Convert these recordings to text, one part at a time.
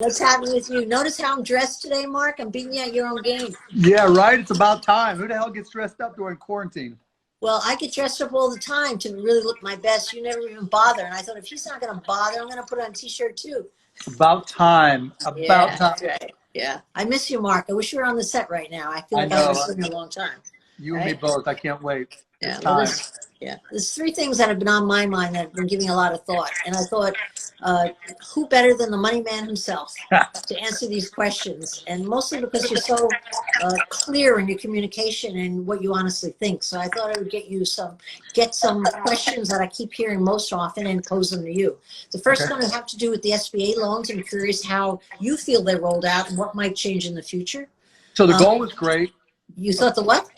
What's happening with you? Notice how I'm dressed today, Mark? I'm beating you at your own game. Yeah, right. It's about time. Who the hell gets dressed up during quarantine? Well, I get dressed up all the time to really look my best. You never even bother. And I thought, if she's not going to bother, I'm going to put on a T-shirt too. About time. About Yeah, time. that's right. Yeah. I miss you, Mark. I wish you were on the set right now. I feel I like I haven't know. seen you in a long time. You and me Right? both. I can't wait. Yeah, It's well, time. there's three things that have been on my mind that I've been giving a lot of thought. And I thought, who better than the money man himself to answer these questions? And mostly because you're so clear in your communication and what you honestly think. So I thought I would get some questions that I keep hearing most often and pose them to you. The first one have to do with the SBA loans. I'm curious how you feel they rolled out and what might change in the future. So the goal was great. You thought the what?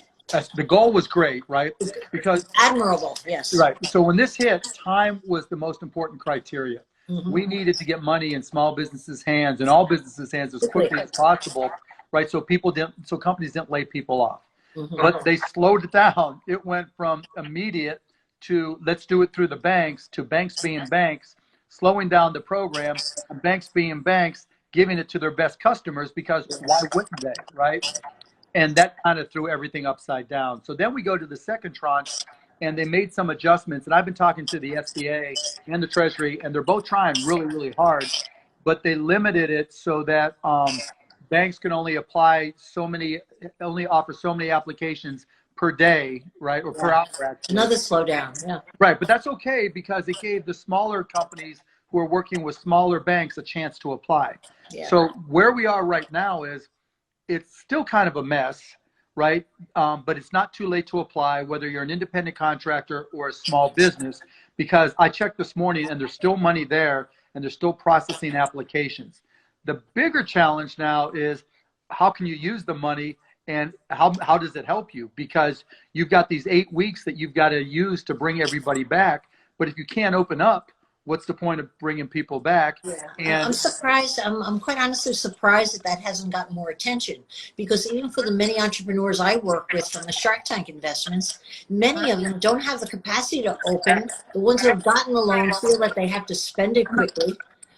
The goal was great, right? Because admirable, yes. right. So when this hit, time was the most important criteria. Mm-hmm. We needed to get money in small businesses' hands and all businesses' hands as quickly as possible, right? So companies didn't lay people off. Mm-hmm. But they slowed it down. It went from immediate to let's do it through the banks to banks being banks, slowing down the program, and banks being banks, giving it to their best customers because why wouldn't they, right? And that kind of threw everything upside down. So then we go to the second tranche, and they made some adjustments. And I've been talking to the SBA and the Treasury, and they're both trying really, really hard. But they limited it so that banks can only offer so many applications per day, right, or per hour. Actually. Another slowdown, yeah. Right, but that's okay because it gave the smaller companies who are working with smaller banks a chance to apply. Yeah. So where we are right now is, it's still kind of a mess, right? But it's not too late to apply, whether you're an independent contractor or a small business, because I checked this morning and there's still money there and they're still processing applications. The bigger challenge now is how can you use the money and how does it help you? Because you've got these 8 weeks that you've got to use to bring everybody back. But if you can't open up, what's the point of bringing people back? Yeah. And I'm surprised. I'm quite honestly surprised that hasn't gotten more attention, because even for the many entrepreneurs I work with from the Shark Tank investments, many of them don't have the capacity to open. The ones that have gotten the loan feel that they have to spend it quickly,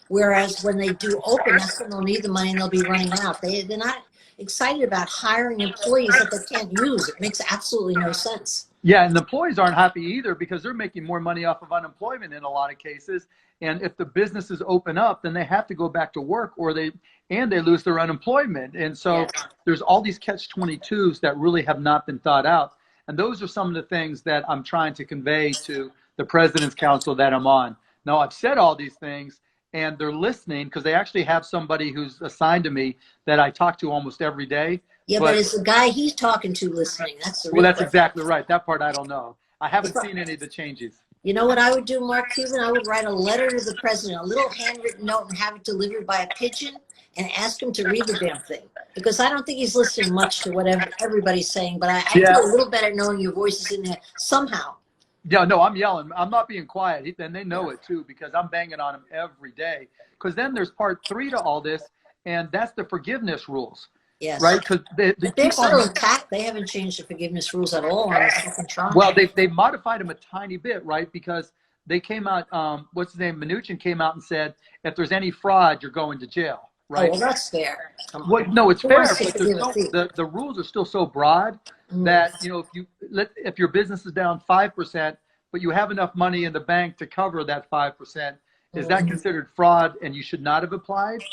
whereas when they do open, that's when they'll need the money and they'll be running out. They're not excited about hiring employees that they can't use. It makes absolutely no sense. Yeah, and the employees aren't happy either because they're making more money off of unemployment in a lot of cases. And if the businesses open up, then they have to go back to work, or they lose their unemployment. And so there's all these catch-22s that really have not been thought out. And those are some of the things that I'm trying to convey to the President's Council that I'm on. Now, I've said all these things, and they're listening because they actually have somebody who's assigned to me that I talk to almost every day. Yeah, but it's the guy he's talking to listening. That's the real that's question. exactly right. That part I don't know. I haven't seen any of the changes. You know what I would do, Mark Cuban? I would write a letter to the president, a little handwritten note, and have it delivered by a pigeon, and ask him to read the damn thing. Because I don't think he's listening much to whatever everybody's saying, but I feel a little better knowing your voice is in there somehow. Yeah, no, I'm yelling. I'm not being quiet. And they know it too, because I'm banging on him every day. Because then there's part 3 to all this, and that's the forgiveness rules. Yes. Right? Because they're still intact. They haven't changed the forgiveness rules at all on the second tranche. Well, they modified them a tiny bit, right? Because they came out, what's his name? Mnuchin came out and said, if there's any fraud, you're going to jail. Right? Oh, well, that's fair. Well, no, it's fair, but the rules are still so broad that, you know, if your business is down 5%, but you have enough money in the bank to cover that 5%, is that considered fraud and you should not have applied?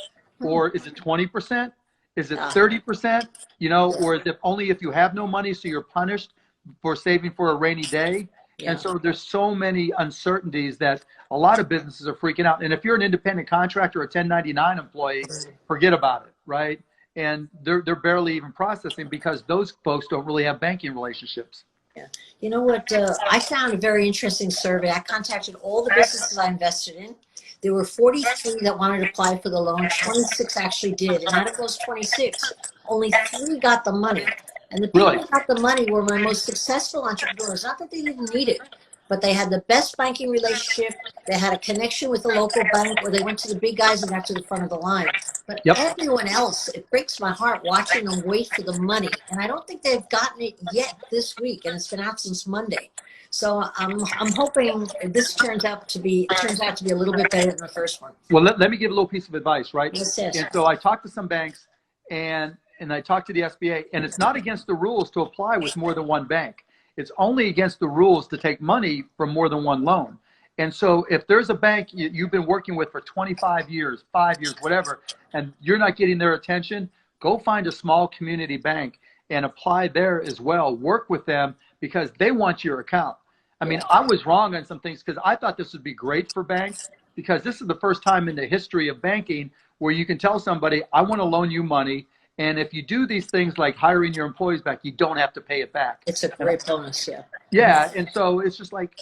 Or is it 20%? Is it 30%? You know, or is it only if you have no money, so you're punished for saving for a rainy day? Yeah. And so there's so many uncertainties that a lot of businesses are freaking out. And if you're an independent contractor or a 1099 employee, forget about it, right? And they're barely even processing because those folks don't really have banking relationships. Yeah. You know what? I found a very interesting survey. I contacted all the businesses I invested in. There were 43 that wanted to apply for the loan. 26 actually did. And out of those 26, only 3 got the money. And the people who got the money were my most successful entrepreneurs. Not that they didn't need it, but they had the best banking relationship. They had a connection with the local bank, or they went to the big guys and got to the front of the line. But everyone else, it breaks my heart watching them wait for the money. And I don't think they've gotten it yet this week, and it's been out since Monday. So I'm hoping this turns out to be a little bit better than the first one. Well, let me give a little piece of advice, right? Yes, yes. And so I talked to some banks and I talked to the SBA, and it's not against the rules to apply with more than one bank. It's only against the rules to take money from more than one loan. And so if there's a bank you've been working with for 25 years, 5 years, whatever, and you're not getting their attention, go find a small community bank and apply there as well. Work with them because they want your account. I mean, I was wrong on some things because I thought this would be great for banks, because this is the first time in the history of banking where you can tell somebody, I want to loan you money, and if you do these things like hiring your employees back, you don't have to pay it back. It's a great bonus, yeah. Yeah, and so it's just like,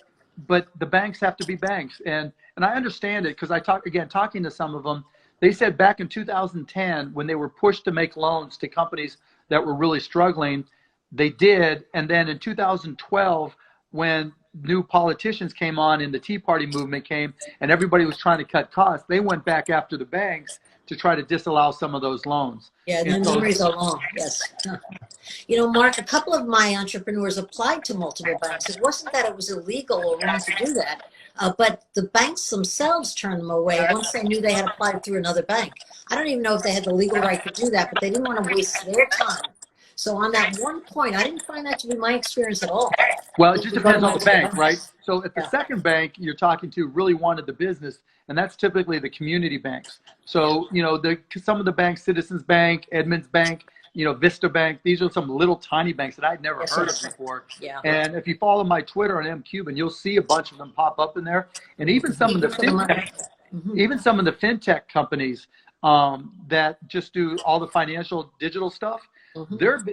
but the banks have to be banks, and I understand it because talking to some of them, they said back in 2010 when they were pushed to make loans to companies that were really struggling, they did, and then in 2012 when new politicians came on and the Tea Party movement came and everybody was trying to cut costs, they went back after the banks to try to disallow some of those loans. Yeah, the memories are long, yes. You know, Mark, a couple of my entrepreneurs applied to multiple banks. It wasn't that it was illegal or wrong to do that, but the banks themselves turned them away once they knew they had applied through another bank. I don't even know if they had the legal right to do that, but they didn't want to waste their time. So on that one point, I didn't find that to be my experience at all. Well, it just depends on the bank, right? So if the second bank you're talking to really wanted the business, and that's typically the community banks. So, you know, some of the banks, Citizens Bank, Edmonds Bank, you know, Vista Bank, these are some little tiny banks that I'd never heard of before. Yeah. And if you follow my Twitter on M. Cuban, you'll see a bunch of them pop up in there. And even some of the fintech companies that just do all the financial digital stuff, they're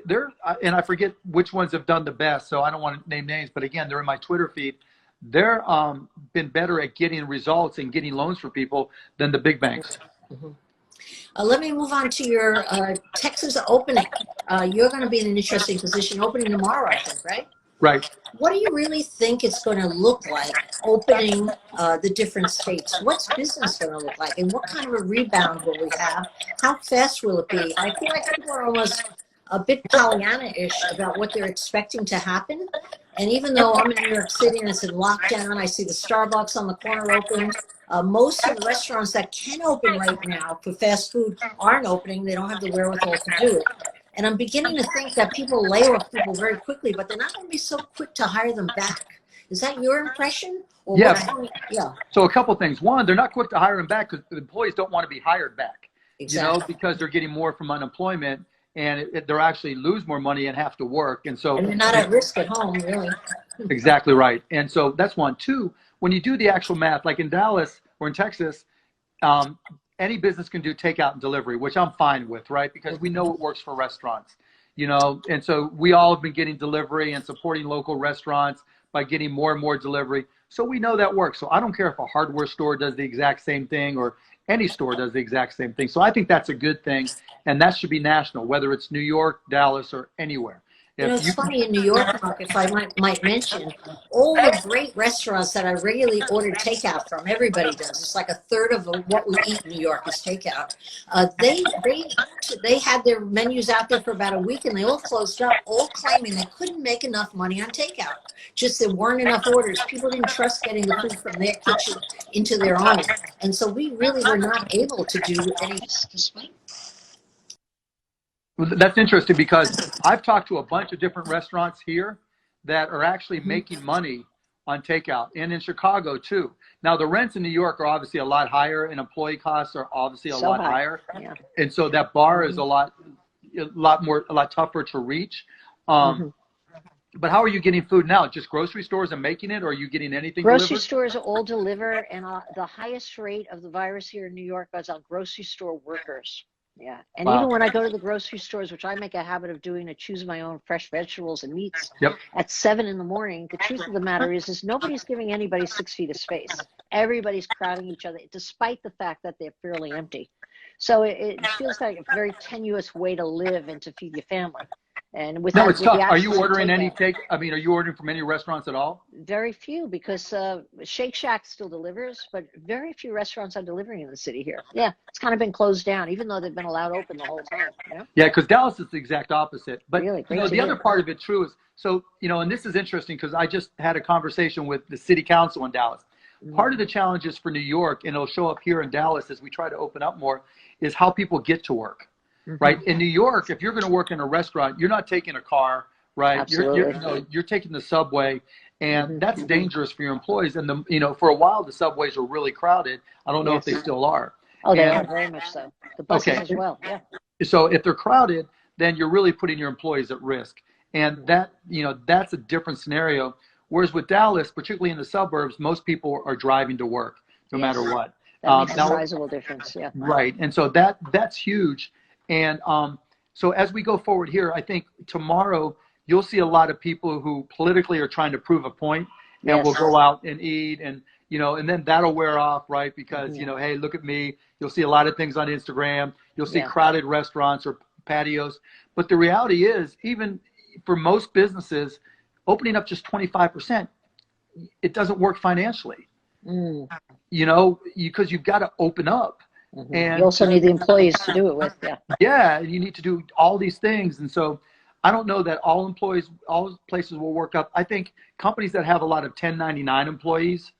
and I forget which ones have done the best, so I don't want to name names, but again, they're in my Twitter feed. They're been better at getting results and getting loans for people than the big banks. Let me move on to your Texas opening. You're going to be in an interesting position opening tomorrow, I think, right? Right. What do you really think it's going to look like opening the different states? What's business going to look like? And what kind of a rebound will we have? How fast will it be? I feel like people are almost a bit Pollyanna-ish about what they're expecting to happen. And even though I'm in New York City and it's in lockdown, I see the Starbucks on the corner open. Most of the restaurants that can open right now for fast food aren't opening. They don't have the wherewithal to do it. And I'm beginning to think that people lay off people very quickly, but they're not going to be so quick to hire them back. Is that your impression? Or yeah. So a couple things. One, they're not quick to hire them back because the employees don't want to be hired back. Exactly. You know, because they're getting more from unemployment, and they're actually lose more money and have to work. And so they're not at risk at home, really. Exactly right. And so that's one. Two, when you do the actual math, like in Dallas or in Texas, any business can do takeout and delivery, which I'm fine with, right? Because we know it works for restaurants, you know, and so we all have been getting delivery and supporting local restaurants by getting more and more delivery. So we know that works. So I don't care if a hardware store does the exact same thing or any store does the exact same thing. So I think that's a good thing. And that should be national, whether it's New York, Dallas, or anywhere. You know, it's funny in New York, Mark, if I might mention, all the great restaurants that I regularly order takeout from, everybody does. It's like a third of what we eat in New York is takeout. They had their menus out there for about a week and they all closed up, all claiming they couldn't make enough money on takeout. Just there weren't enough orders. People didn't trust getting the food from their kitchen into their own. And so we really were not able to do any. Well, that's interesting because I've talked to a bunch of different restaurants here that are actually making money on takeout, and in Chicago too. Now the rents in New York are obviously a lot higher, and employee costs are obviously a lot higher, and so that bar is a lot tougher to reach. But how are you getting food now? Just grocery stores and making it, or are you getting anything delivered? Grocery stores all deliver, and the highest rate of the virus here in New York is on grocery store workers. Yeah, and even when I go to the grocery stores, which I make a habit of doing, to choose my own fresh vegetables and meats at 7 in the morning, the truth of the matter is nobody's giving anybody 6 feet of space. Everybody's crowding each other, despite the fact that they're fairly empty. So it feels like a very tenuous way to live and to feed your family. And with No, that, it's with the tough. Are you absence of ordering any takeout, I mean, are you ordering from any restaurants at all? very few, because Shake Shack still delivers, but very few restaurants are delivering in the city here. Yeah, it's kind of been closed down, even though they've been allowed open the whole time. You know? Yeah, because Dallas is the exact opposite. But Really? you Great know, to the hear. other part of it true is, so, you know, and this is interesting because I just had a conversation with the city council in Dallas. Part of the challenges for New York, and it'll show up here in Dallas as we try to open up more, is how people get to work, right? In New York, if you're going to work in a restaurant, you're not taking a car, right? Absolutely. You're taking the subway, and that's dangerous for your employees. And you know, for a while, the subways were really crowded. I don't know if they Yes. still are. Oh, they And- are very much so. The buses as well. Yeah. So if they're crowded, then you're really putting your employees at risk. And that, you know, that's a different scenario. Whereas with Dallas, particularly in the suburbs, most people are driving to work no matter what. That makes a Now- sizable difference. Yeah. Right. And so that's huge. And so as we go forward here, I think tomorrow you'll see a lot of people who politically are trying to prove a point, and Yes. will go out and eat, and you know, and then that'll wear off, right? Because you know, hey, look at me. You'll see a lot of things on Instagram. You'll see crowded restaurants or patios. But the reality is, even for most businesses, opening up just 25%, it doesn't work financially. You know, because you've got to open up. And You also need the employees to do it with. Yeah. yeah, you need to do all these things. And so I don't know that all employees, all places will work up. I think companies that have a lot of 1099 employees,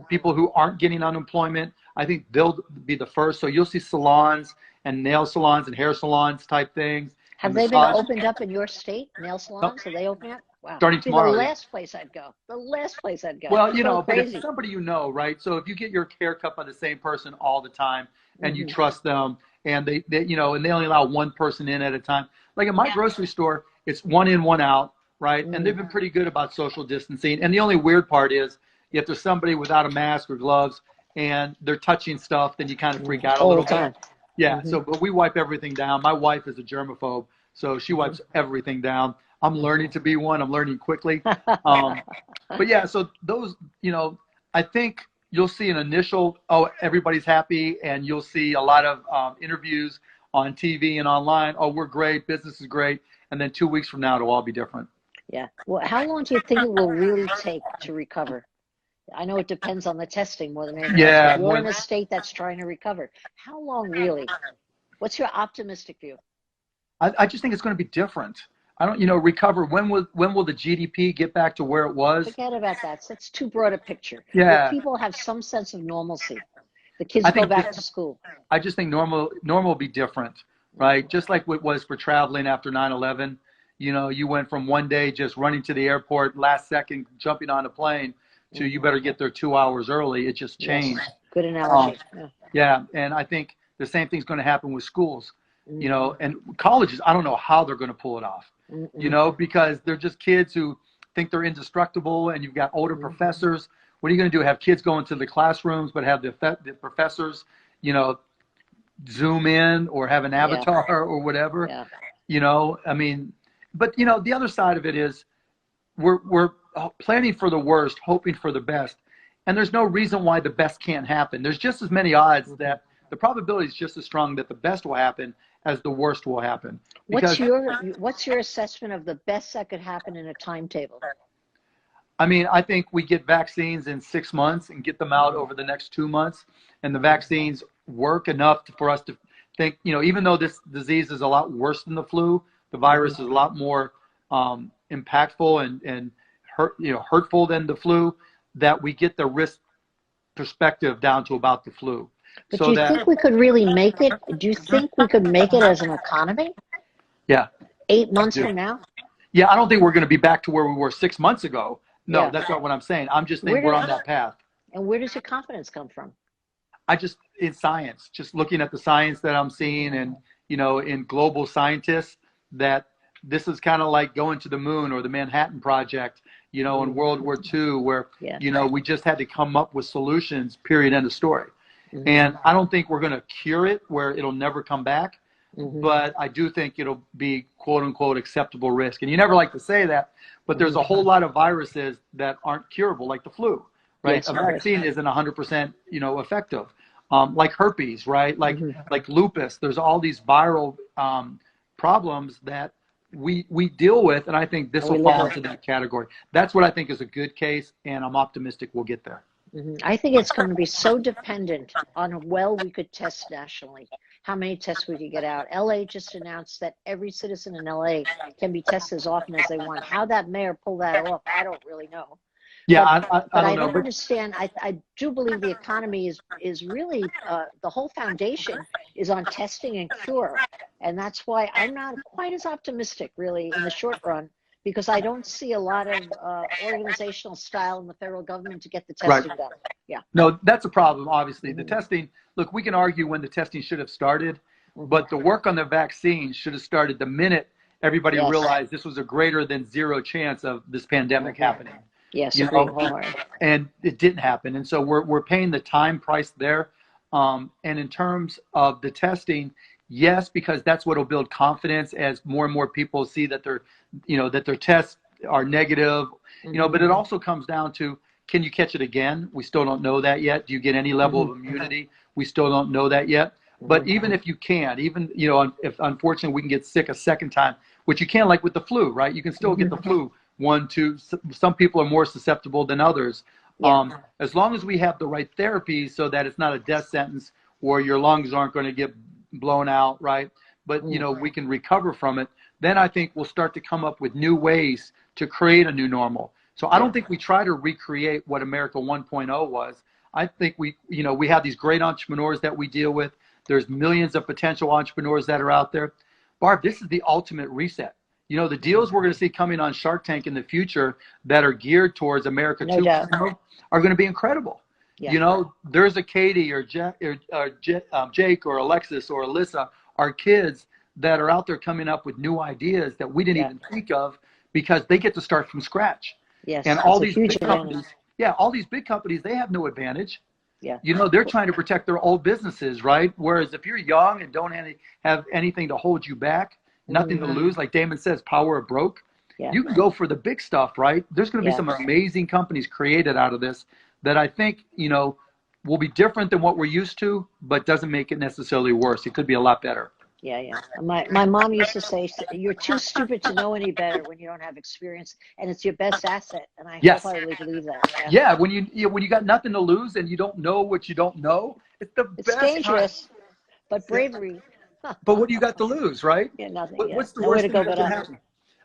people who aren't getting unemployment, I think they'll be the first. So you'll see salons and nail salons and hair salons type things. Have they been opened up in your state? Nail salons? Are they opening up? Wow. Starting tomorrow. The last place I'd go. The last place I'd go. Well, you So know, but crazy. if somebody you know, right? So if you get your hair cut by the same person all the time, and you trust them, and they you know, and they only allow one person in at a time. Like at my grocery store, it's one in, one out, right? And they've been pretty good about social distancing. And the only weird part is if there's somebody without a mask or gloves and they're touching stuff, then you kind of freak out a little bit. Yeah. So, but we wipe everything down. My wife is a germaphobe, so she wipes everything down. I'm learning to be one. I'm learning quickly. But yeah, so those, you know, I think you'll see an initial, oh, everybody's happy, and you'll see a lot of interviews on TV and online. Oh, we're great. Business is great. And then 2 weeks from now, it'll all be different. Yeah. Well, how long do you think it will really take to recover? I know it depends on the testing more than anything else, but you're in a state that's trying to recover. How long really? What's your optimistic view? I just think it's going to be different. I don't, you know, recover. When will the GDP get back to where it was? Forget about that. That's too broad a picture. Yeah. Will people have some sense of normalcy? The kids go back to school. I just think normal will be different, right? Just like what was for traveling after 9/11. You know, you went from one day just running to the airport, last second jumping on a plane, to you better get there 2 hours early. It just changed. Yes. Good analogy. Yeah, and I think the same thing's going to happen with schools. You know, and colleges, I don't know how they're going to pull it off. You know, because they're just kids who think they're indestructible, and you've got older professors. What are you going to do? Have kids go into the classrooms, but have the professors, you know, Zoom in or have an avatar or whatever? Yeah. You know, I mean, but you know, the other side of it is we're planning for the worst, hoping for the best, and there's no reason why the best can't happen. There's just as many odds that the probability is just as strong that the best will happen as the worst will happen. What's your assessment of the best that could happen in a timetable? I mean, I think we get vaccines in 6 months and get them out over the next 2 months, and the vaccines work enough for us to think, you know, even though this disease is a lot worse than the flu, the virus is a lot more impactful and hurtful than the flu, that we get the risk perspective down to about the flu. But do you think we could really make it? Do you think we could make it as an economy? Yeah. 8 months from now? Yeah, I don't think we're going to be back to where we were 6 months ago. No, that's not what I'm saying. I'm just thinking we're on that path. And where does your confidence come from? In science, just looking at the science that I'm seeing, and, you know, in global scientists, that this is kind of like going to the moon or the Manhattan Project, you know, in World War II, where, you know, we just had to come up with solutions, period, end of story. And I don't think we're going to cure it where it'll never come back, but I do think it'll be quote unquote acceptable risk. And you never like to say that, but there's a whole lot of viruses that aren't curable, like the flu, right? Yes, a vaccine isn't 100%, you know, effective. Like herpes, right? Like lupus. There's all these viral problems that we deal with, and I think this And we will live fall with. into that category. That's what I think is a good case, and I'm optimistic we'll get there. I think it's going to be so dependent on how well we could test nationally, how many tests we could get out. LA just announced that every citizen in LA can be tested as often as they want. How that mayor pulled that off, I don't really know. Yeah, But I I don't know. don't understand. I do believe the economy is really, the whole foundation is on testing and cure. And that's why I'm not quite as optimistic, really, in the short run, because I don't see a lot of organizational style in the federal government to get the Right. testing done. Yeah. No, that's a problem, obviously. The testing, look, we can argue when the testing should have started, but the work on the vaccine should have started the minute everybody Yes. realized this was a greater than zero chance of this pandemic happening. Yes, You agreed know, wholeheartedly. and it didn't happen. And so we're paying the time price there. And in terms of the testing, yes, because that's what will build confidence as more and more people see that that their tests are negative, but it also comes down to, can you catch it again? We still don't know that yet. Do you get any level of immunity? We still don't know that yet. But even if you can, if unfortunately we can get sick a second time, which you can, like with the flu, right? You can still get the flu. 1, 2, some people are more susceptible than others. Yeah. As long as we have the right therapy so that it's not a death sentence or your lungs aren't going to get blown out, right? But, we can recover from it. Then I think we'll start to come up with new ways to create a new normal. So I don't think we try to recreate what America 1.0 was. I think we have these great entrepreneurs that we deal with. There's millions of potential entrepreneurs that are out there. Barb, this is the ultimate reset. The deals we're going to see coming on Shark Tank in the future that are geared towards America 2.0 are going to be incredible. Yeah. There's a Katie or Jake or Alexis or Alyssa, our kids that are out there coming up with new ideas that we didn't even think of, because they get to start from scratch. Yes. And all It's these a big huge companies, all these big companies, they have no advantage. Yeah. They're trying to protect their old businesses, right? Whereas if you're young and don't have anything to hold you back, nothing to lose, like Damon says, power of broke, you can go for the big stuff, right? There's going to be some amazing companies created out of this that I think, will be different than what we're used to, but doesn't make it necessarily worse. It could be a lot better. Yeah. My mom used to say, you're too stupid to know any better when you don't have experience, and it's your best asset. And I wholeheartedly believe that. Yeah, when you got nothing to lose and you don't know what you don't know, it's the best. It's dangerous, but bravery. But what do you got to lose, right? Yeah, nothing. What's the Nowhere worst to thing go that but can up. happen?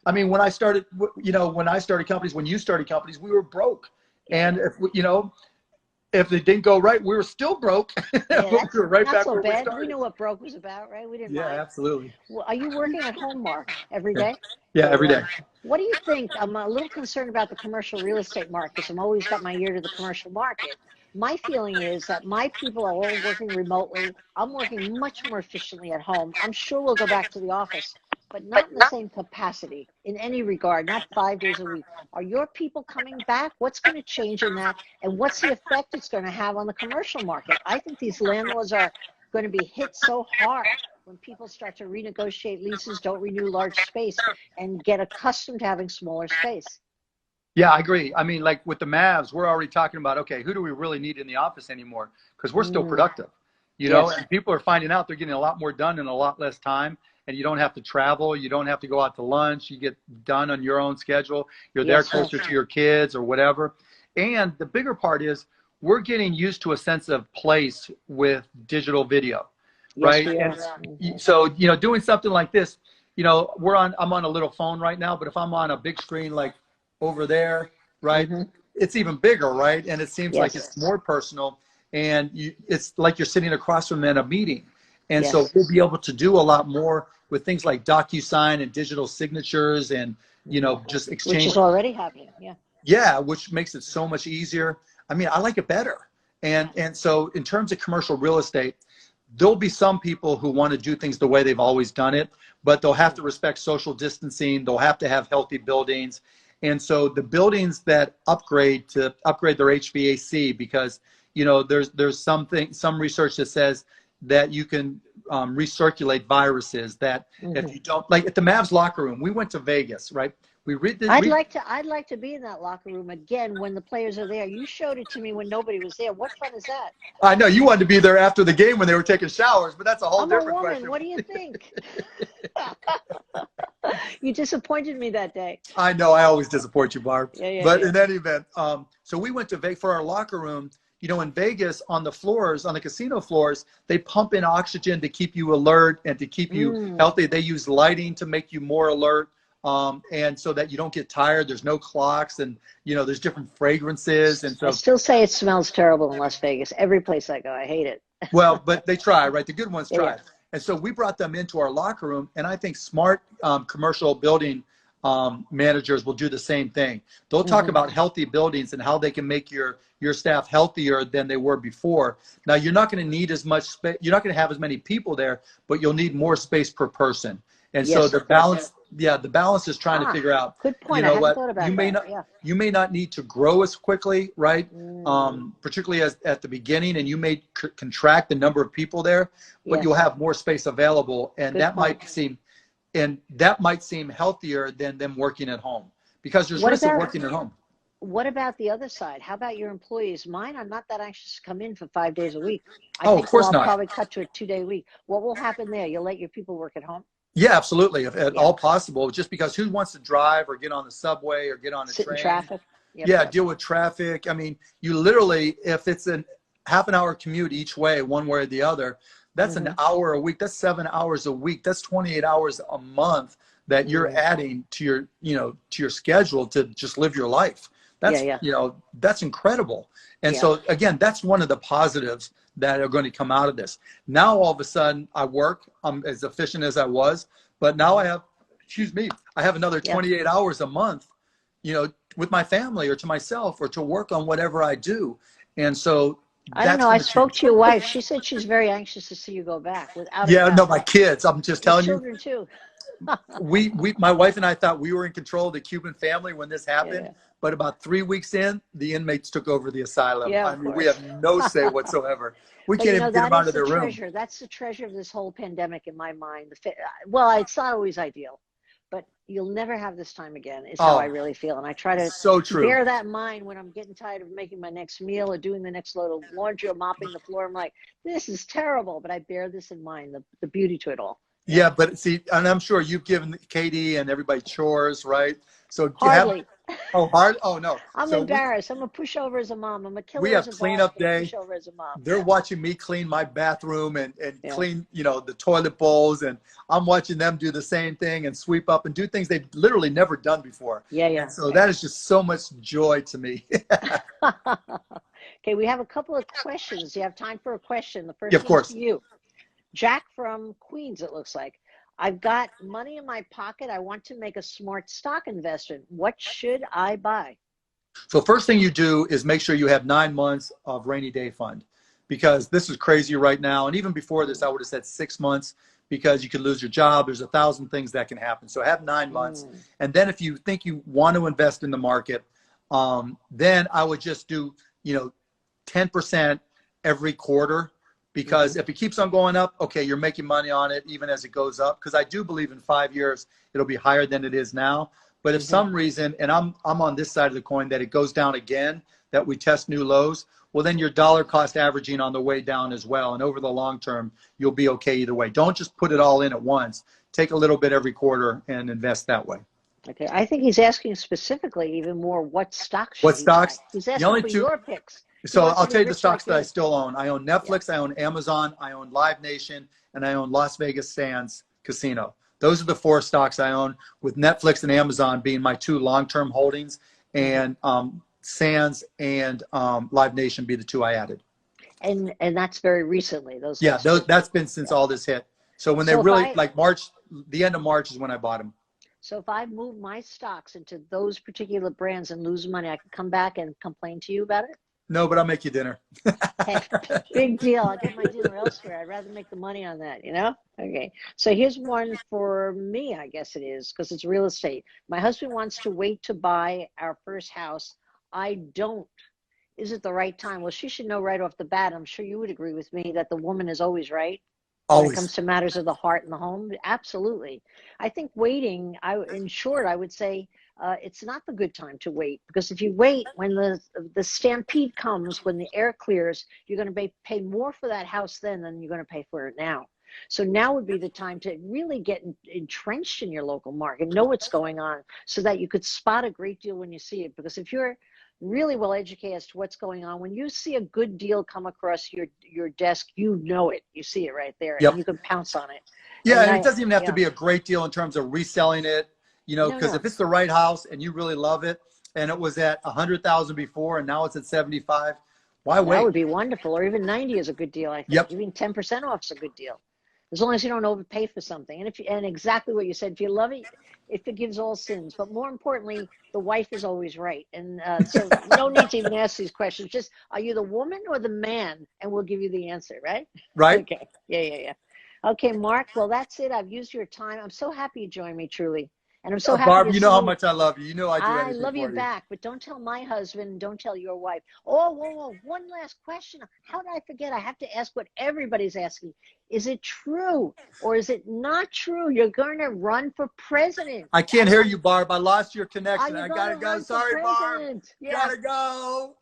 I mean, when I started companies, when you started companies, we were broke. And if it didn't go right, we were still broke. Yeah, we were right not back so where bad. we started. We knew what broke was about, right? We didn't mind. Absolutely. Well, are you working at home, Mark, every day? Yeah, every day. What do you think? I'm a little concerned about the commercial real estate market, because I'm always got my ear to the commercial market. My feeling is that my people are all working remotely. I'm working much more efficiently at home. I'm sure we'll go back to the office, but not in the same capacity in any regard, not 5 days a week. Are your people coming back? What's going to change in that? And what's the effect it's going to have on the commercial market? I think these landlords are going to be hit so hard when people start to renegotiate leases, don't renew large space, and get accustomed to having smaller space. Yeah, I agree. I mean, like with the Mavs, we're already talking about, okay, who do we really need in the office anymore? Because we're still productive, and people are finding out they're getting a lot more done in a lot less time. And you don't have to travel. You don't have to go out to lunch. You get done on your own schedule. You're there closer to your kids or whatever. And the bigger part is we're getting used to a sense of place with digital video, right? And so, doing something like this, I'm on a little phone right now, but if I'm on a big screen like over there, right, it's even bigger, right? And it seems like it's more personal, and it's like you're sitting across from them in a meeting. And so we'll be able to do a lot more with things like DocuSign and digital signatures and, just exchange. Which is already happening, Yeah, which makes it so much easier. I mean, I like it better. And so in terms of commercial real estate, there'll be some people who want to do things the way they've always done it, but they'll have to respect social distancing. They'll have to have healthy buildings. And so the buildings that upgrade their HVAC, because, there's some research that says that you can recirculate viruses, that if you don't, like at the Mavs locker room, we went to Vegas, right? I'd like to be in that locker room again when the players are there. You showed it to me when nobody was there. What fun is that? I know you wanted to be there after the game when they were taking showers, but that's a whole different question. What do you think? You disappointed me that day. I know I always disappoint you, Barb. But Yeah. in any event, so we went to Vegas for our locker room. You know, in Vegas, on the floors, on the casino floors, they pump in oxygen to keep you alert and to keep you healthy. They use lighting to make you more alert, and so that you don't get tired. There's no clocks, and you know, there's different fragrances, and so. I still say it smells terrible in Las Vegas. Every place I go, I hate it. Well, but they try, right? The good ones try. Yeah. And so we brought them into our locker room, and I think smart commercial building managers will do the same thing. They'll talk about healthy buildings and how they can make your staff healthier than they were before. Now, you're not going to need as much space. You're not going to have as many people there, but you'll need more space per person. And so the balance, the balance is trying to figure out. Good point. You know I hadn't what? thought about you may that. not. You may not need to grow as quickly, right? Particularly at the beginning, and you may contract the number of people there, but you'll have more space available, and that might seem healthier than them working at home, because there's risk of working at home. What about the other side? How about your employees? Mine, I'm not that anxious to come in for 5 days a week. I think of course I'll not. probably cut to a 2-day week. What will happen there? You'll let your people work at home? Yeah, absolutely. If at all possible, just because who wants to drive or get on the subway or get on a Sit train? in traffic? Deal with traffic. I mean, you literally, if it's a half an hour commute each way, one way or the other, that's an hour a week. That's 7 hours a week. That's 28 hours a month that you're adding to your, to your schedule to just live your life. That's, that's incredible. And so again, that's one of the positives that are going to come out of this. Now, all of a sudden I work, I'm as efficient as I was, but now I have, I have another 28 hours a month, with my family or to myself or to work on whatever I do. And so I don't know. I spoke to your wife. She said she's very anxious to see you go back. My kids. I'm just telling you. Children too. My wife and I thought we were in control of the Cuban family when this happened, but about 3 weeks in, the inmates took over the asylum. I mean, we have no say whatsoever. We can't even get them out of their room. That's the treasure of this whole pandemic in my mind. Well, it's not always ideal, but you'll never have this time again is how I really feel. And I try to bear that in mind when I'm getting tired of making my next meal or doing the next load of laundry or mopping the floor. I'm like, this is terrible, but I bear this in mind, the beauty to it all. Yeah, but see, and I'm sure you've given Katie and everybody chores, right? So hardly. Oh no. I'm embarrassed. I'm a pushover as a mom. I'm a killer. We have cleanup day. Pushover as a mom. They're watching me clean my bathroom and clean, the toilet bowls, and I'm watching them do the same thing and sweep up and do things they've literally never done before. And so that is just so much joy to me. Okay, we have a couple of questions. Do you have time for a question? The first of course. Is to you. Jack from Queens, it looks like. I've got money in my pocket. I want to make a smart stock investment. What should I buy? So first thing you do is make sure you have 9 months of rainy day fund, because this is crazy right now. And even before this, I would have said 6 months, because you could lose your job. There's 1,000 things that can happen. So have 9 months. And then if you think you want to invest in the market, then I would just do, 10% every quarter. Because if it keeps on going up, okay, you're making money on it even as it goes up. Because I do believe in 5 years, it'll be higher than it is now. But if some reason, and I'm on this side of the coin, that it goes down again, that we test new lows, well, then your dollar cost averaging on the way down as well. And over the long term, you'll be okay either way. Don't just put it all in at once. Take a little bit every quarter and invest that way. Okay, I think he's asking specifically even more what stocks. What stocks? He's asking for your picks. So I'll tell you the stocks that I still own. I own Netflix, I own Amazon, I own Live Nation, and I own Las Vegas Sands Casino. Those are the 4 stocks I own, with Netflix and Amazon being my 2 long-term holdings, and Sands and Live Nation be the 2 I added. And that's very recently. That's been since all this hit. So when they really, like March, the end of March is when I bought them. So if I move my stocks into those particular brands and lose money, I can come back and complain to you about it? No, but I'll make you dinner. Hey, big deal. I'll get my dinner elsewhere. I'd rather make the money on that, Okay. So here's one for me, I guess it is, because it's real estate. My husband wants to wait to buy our first house. I don't. Is it the right time? Well, she should know right off the bat. I'm sure you would agree with me that the woman is always right. Always. When it comes to matters of the heart and the home. Absolutely. I think waiting, in short, I would say, it's not the good time to wait, because if you wait, when the stampede comes, when the air clears, you're going to pay more for that house then than you're going to pay for it now. So now would be the time to really get entrenched in your local market, know what's going on, so that you could spot a great deal when you see it. Because if you're really well educated as to what's going on, when you see a good deal come across your desk, you know it. You see it right there, Yep. and you can pounce on it. Yeah, and it doesn't even have to be a great deal in terms of reselling it, you know, because No. if it's the right house and you really love it, and it was at 100,000 before, and now it's at 75, why wait? That would be wonderful, or even 90 is a good deal. I think Yep. even 10% off is a good deal, as long as you don't overpay for something. And exactly what you said, if you love it, it forgives all sins. But more importantly, the wife is always right, and so no need to even ask these questions. Just, are you the woman or the man, and we'll give you the answer, right? Right. Okay. Yeah. Okay, Mark. Well, that's it. I've used your time. I'm so happy you joined me, truly, and I'm so happy Barb, to you know how see. much I love you. You know I do I anything love you for you. back, but don't tell my husband, don't tell your wife. Oh, whoa. One last question. How did I forget? I have to ask what everybody's asking. Is it true or is it not true? You're going to run for president. I can't hear you, Barb. I lost your connection. Are you I going gotta to go. run for Sorry, Barb. president? Yeah. Gotta go.